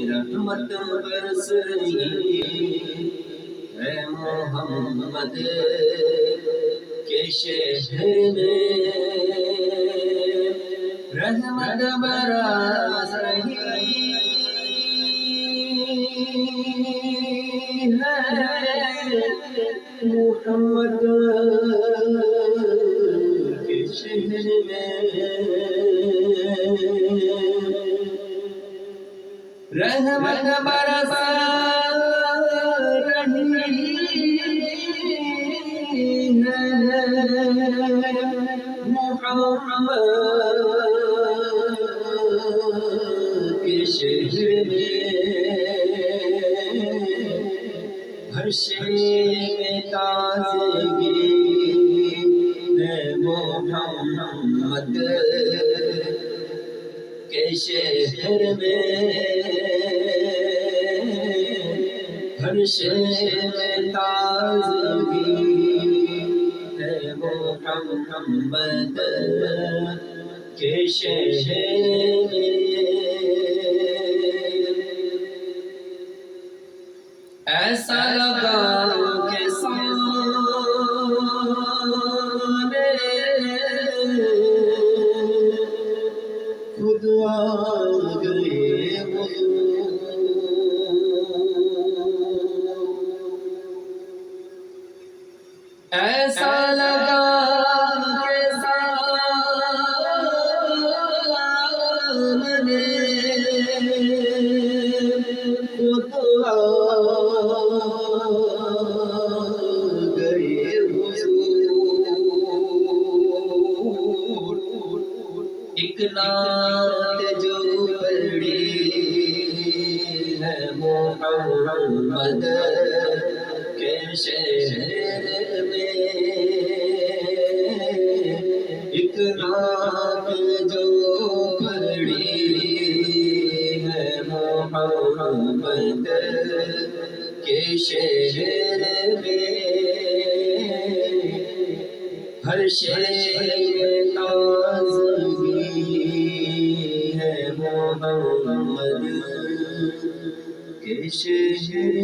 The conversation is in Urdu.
رحمت برس رہی ہے محمد کے شہر میں، رحمت برس رہی ہے محمد کے شہر میں، رحمت برس رہی ہے محمد کے شہر میں، ہر شے میں تازگی ہے محمد کے شہر میں، ہر شے میں تازگی ہے محمد کے شہر میں، ایسا لگا کہ سامنے خود آ گئے حضور، ایسا لگا کہ سامنے خود آ گئے حضور، ایک نعت جو پڑھی ہے محمد کے شہر میں، ایک نعت جو پڑھی ہے محمد کے شہر میں، ہر شے میں تازگی ہے محمد کے شہر